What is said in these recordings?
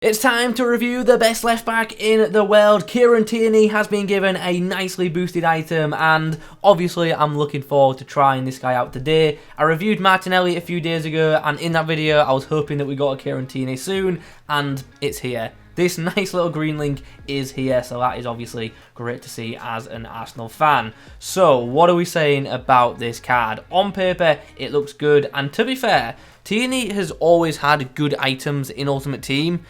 It's time to review the best left back in the world. Kieran Tierney has been given a nicely boosted item, and obviously I'm looking forward to trying this guy out today. I reviewed Martinelli a few days ago, and in that video I was hoping that we got a Kieran Tierney soon, and it's here. This nice little green link is here, so that is obviously great to see as an Arsenal fan. So, what are we saying about this card? On paper, it looks good, and to be fair, Tierney has always had good items in Ultimate Team.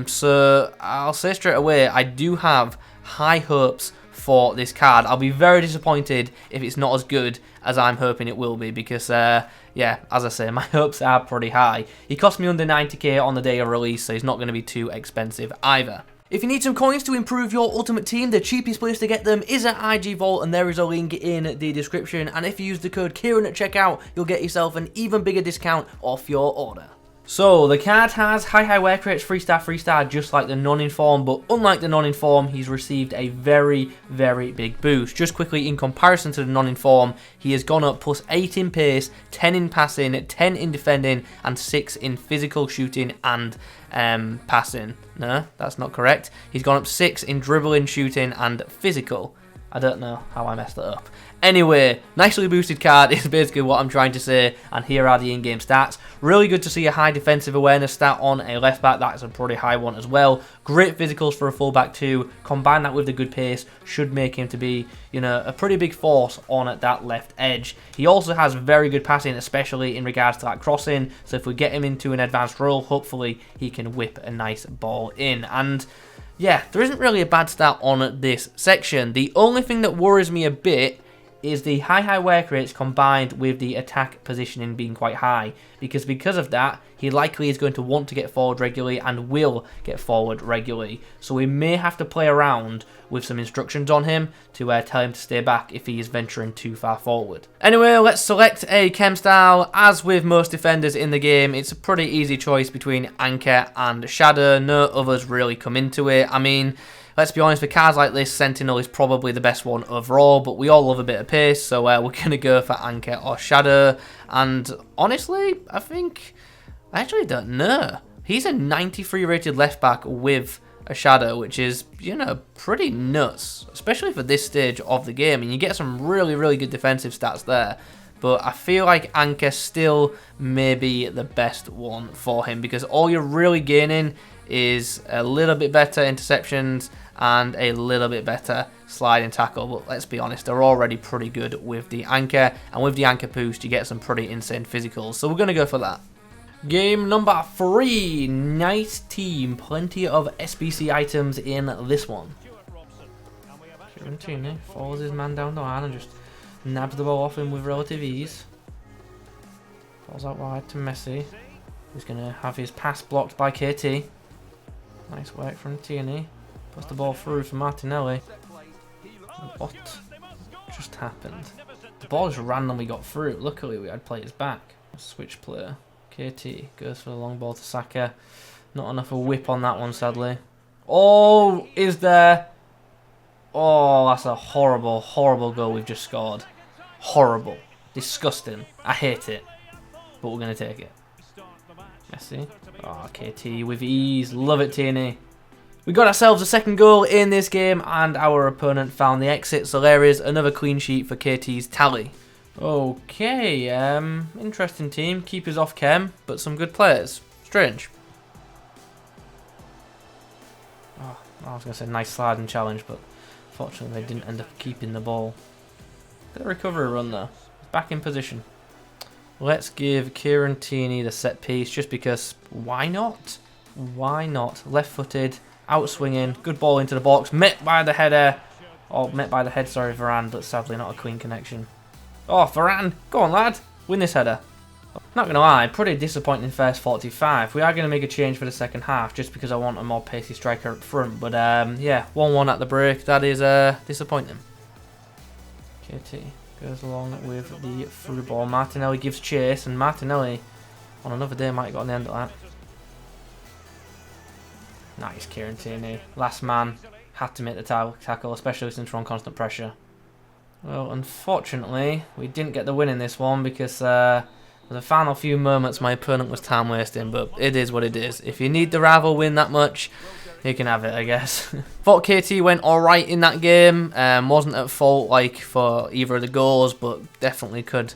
So I'll say straight away, I do have high hopes for this card. I'll be very disappointed if it's not as good as I'm hoping it will be, because yeah, as I say, my hopes are pretty high. He cost me under 90k on the day of release, so he's not going to be too expensive either. If you need some coins to improve your Ultimate Team, the cheapest place to get them is at IG Vault, and there is a link in the description. And if you use the code Kieran at checkout, you'll get yourself an even bigger discount off your order. So, the card has high work rates, 3-star, just like the non-inform, but unlike the non-inform, he's received a very big boost. Just quickly, in comparison to the non-inform, he has gone up +8 in pace, 10 in passing, 10 in defending, and 6 in physical shooting and passing. No, that's not correct. He's gone up 6 in dribbling, shooting, and physical. I don't know how I messed that up. Anyway, nicely boosted card is basically what I'm trying to say, and here are the in-game stats. Really good to see a high defensive awareness stat on a left back. That is a pretty high one as well. Great physicals for a fullback too. Combine that with the good pace, should make him to be, you know, a pretty big force on that left edge. He also has very good passing, especially in regards to that crossing. So if we get him into an advanced role, hopefully he can whip a nice ball in. And yeah, there isn't really a bad stat on this section. The only thing that worries me a bit is the high work rates combined with the attack positioning being quite high, because of that he likely is going to want to get forward regularly and will get forward regularly, so we may have to play around with some instructions on him to tell him to stay back if he is venturing too far forward. Anyway, let's select a chem style. As with most defenders in the game, it's a pretty easy choice between Anchor and Shadow. No others really come into it. I mean, let's be honest, for cards like this, Sentinel is probably the best one overall, but we all love a bit of pace, so we're going to go for Anchor or Shadow. And honestly, I actually don't know. He's a 93 rated left back with a Shadow, which is, you know, pretty nuts, especially for this stage of the game. And you get some really good defensive stats there. But I feel like Anchor still may be the best one for him, because all you're really gaining is a little bit better interceptions and a little bit better sliding tackle. But let's be honest, they're already pretty good with the Anchor, and with the Anchor boost you get some pretty insane physicals, so we're going to go for that. Game number 3, nice team, plenty of SBC items in this one. Kieran Tierney follows his man down the line and just nabs the ball off him with relative ease. Falls out wide to Messi, who's going to have his pass blocked by KT. Nice work from Tierney. Puts the ball through for Martinelli. What just happened? The ball just randomly got through. Luckily we had players back. Switch player. KT goes for the long ball to Saka. Not enough of a whip on that one, sadly. Oh, is there? Oh, that's a horrible goal we've just scored. Horrible. Disgusting. I hate it. But we're going to take it. Messi. Oh, KT with ease. Love it, Tierney. We got ourselves a second goal in this game, and our opponent found the exit, so there is another clean sheet for KT's tally. Okay, interesting team. Keepers off chem, but some good players. Strange. Oh, I was going to say nice sliding challenge, but fortunately they didn't end up keeping the ball. Bit of recovery run though. Back in position. Let's give Kieran Tierney the set piece, just because why not? Why not? Left-footed, out-swinging, good ball into the box, met by the header. Oh, met by the head, sorry, Varane, but sadly not a clean connection. Oh, Varane, go on lad, win this header. Not going to lie, pretty disappointing first 45. We are going to make a change for the second half, just because I want a more pacey striker up front. But yeah, 1-1 at the break, that is disappointing. KT goes along with the through ball. Martinelli gives chase, and Martinelli on another day might have got on the end of that. Nice, Kieran Tierney. Last man, had to make the tackle, especially since we're on constant pressure. Well, unfortunately, we didn't get the win in this one, because For the final few moments, my opponent was time wasting, but it is what it is. If you need the rival win that much, you can have it, I guess. Thought KT went alright in that game. Wasn't at fault like for either of the goals, but definitely could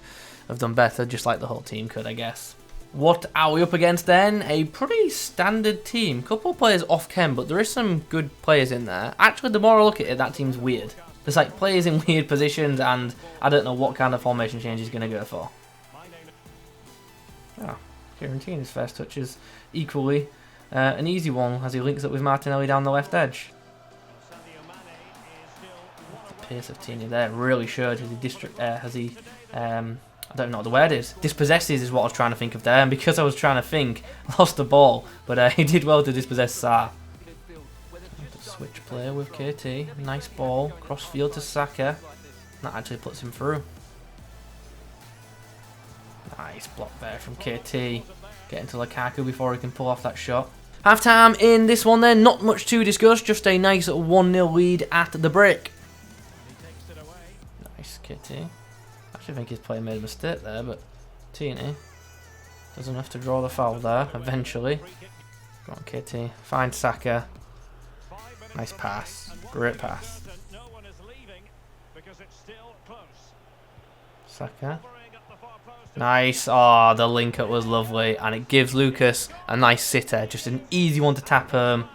have done better, just like the whole team could, I guess. What are we up against then? A pretty standard team. Couple of players off chem, but there is some good players in there. Actually, the more I look at it, that team's weird. There's like players in weird positions, and I don't know what kind of formation change he's going to go for. Oh, Kieran Tierney's first touch is equally an easy one as he links up with Martinelli down the left edge. The pace of Tierney there really showed I don't know what the word is. Dispossesses is what I was trying to think of there, and because I was trying to think, I lost the ball, but he did well to dispossess Sarr. Switch play with KT, nice ball, cross field to Saka, that actually puts him through. Nice block there from KT, getting to Lukaku before he can pull off that shot. Half time in this one then, not much to discuss, just a nice 1-0 lead at the break. Nice KT. I actually think his player made a mistake there, but Tierney does enough to draw the foul there, eventually. Go on KT, find Saka. Nice pass, great pass. Saka. Nice, oh, the link up was lovely, and it gives Lucas a nice sitter, just an easy one to tap home.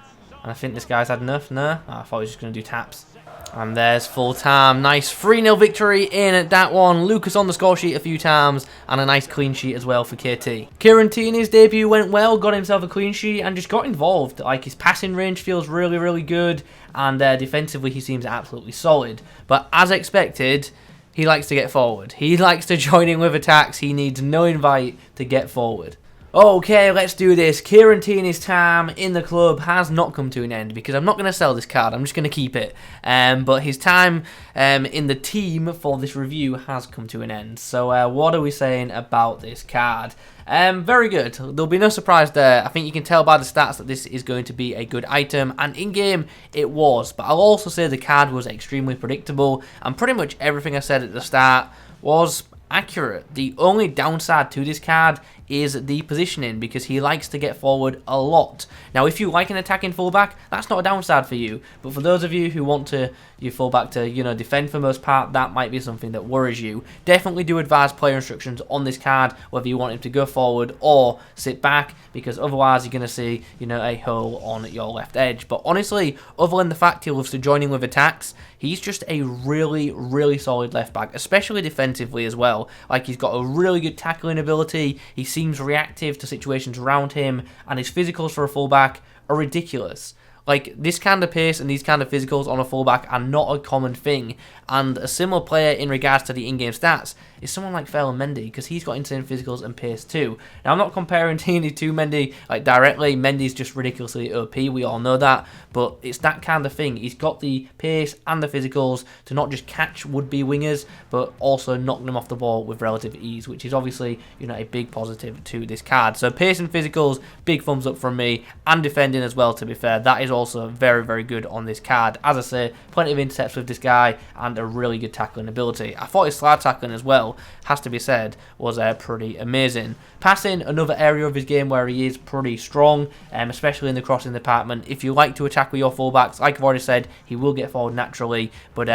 And I think this guy's had enough, no? Oh, I thought he was just going to do taps. And there's full time, nice 3-0 victory in at that one. Lucas on the score sheet a few times, and a nice clean sheet as well for KT. Kieran Tierney's debut went well, got himself a clean sheet, and just got involved. Like, his passing range feels really, really good, and defensively he seems absolutely solid. But as expected, he likes to get forward. He likes to join in with attacks. He needs no invite to get forward. Okay, let's do this. Kieran Tierney's time in the club has not come to an end because I'm not going to sell this card. I'm just going to keep it. But his time in the team for this review has come to an end. So what are we saying about this card? Very good. There'll be no surprise there. I think you can tell by the stats that this is going to be a good item, and in-game it was. But I'll also say the card was extremely predictable, and pretty much everything I said at the start was accurate. The only downside to this card is the positioning, because he likes to get forward a lot. Now, if you like an attacking fullback, that's not a downside for you. But for those of you who want your fullback to, defend for the most part, that might be something that worries you. Definitely do advise player instructions on this card, whether you want him to go forward or sit back, because otherwise you're going to see, a hole on your left edge. But honestly, other than the fact he loves to join in with attacks, he's just a really, really solid left back, especially defensively as well. Like, he's got a really good tackling ability, he seems reactive to situations around him, and his physicals for a fullback are ridiculous. Like, this kind of pace and these kind of physicals on a fullback are not a common thing. And a similar player in regards to the in-game stats is someone like Mendy, because he's got insane physicals and pace too. Now, I'm not comparing Tierney to Mendy directly. Mendy's just ridiculously OP, we all know that. But it's that kind of thing. He's got the pace and the physicals to not just catch would-be wingers, but also knock them off the ball with relative ease, which is obviously, a big positive to this card. So pace and physicals, big thumbs up from me, and defending as well, to be fair. That is also very, very good on this card. As I say, plenty of intercepts with this guy, and a really good tackling ability. I thought his slide tackling as well, has to be said, was pretty amazing. Passing, another area of his game where he is pretty strong, especially in the crossing department. If you like to attack with your fullbacks, like I've already said, he will get forward naturally, but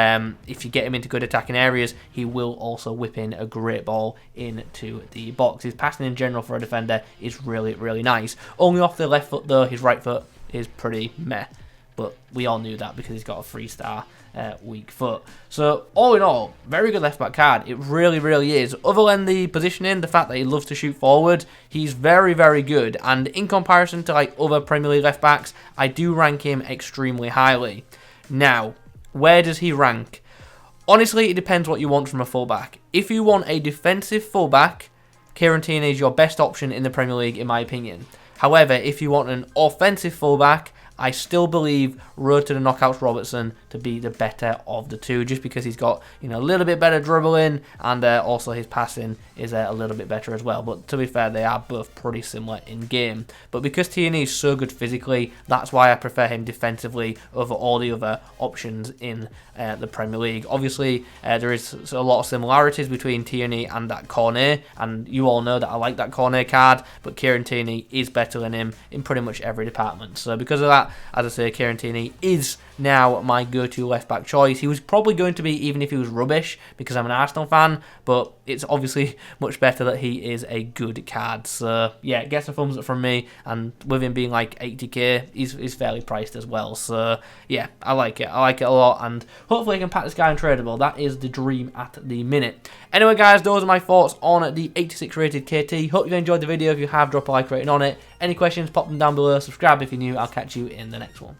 if you get him into good attacking areas, he will also whip in a great ball into the box. His passing in general for a defender is really, really nice. Only off the left foot though, his right foot is pretty meh. But we all knew that because he's got a 3-star weak foot. So, all in all, very good left-back card. It really, really is. Other than the positioning, the fact that he loves to shoot forward, he's very, very good. And in comparison to other Premier League left-backs, I do rank him extremely highly. Now, where does he rank? Honestly, it depends what you want from a fullback. If you want a defensive fullback, Kieran Tierney is your best option in the Premier League, in my opinion. However, if you want an offensive fullback, I still believe Road to the Knockouts Robertson to be the better of the two, just because he's got, you know, a little bit better dribbling, and also his passing is a little bit better as well. But to be fair, they are both pretty similar in game. But because Tierney is so good physically, that's why I prefer him defensively over all the other options in the Premier League. Obviously, there is a lot of similarities between Tierney and that Cornet, and you all know that I like that Cornet card, but Kieran Tierney is better than him in pretty much every department. So because of that, as I say, Kieran Tierney is now my go-to left-back choice. He was probably going to be even if he was rubbish, because I'm an Arsenal fan, but it's obviously much better that he is a good card. So yeah, it gets a thumbs up from me, and with him being like 80k, he's fairly priced as well. So yeah, I like it. I like it a lot, and hopefully I can pack this guy untradeable. That is the dream at the minute. Anyway guys, those are my thoughts on the 86 rated KT. Hope you enjoyed the video. If you have, drop a like rating on it. Any questions, pop them down below. Subscribe if you're new. I'll catch you in the next one.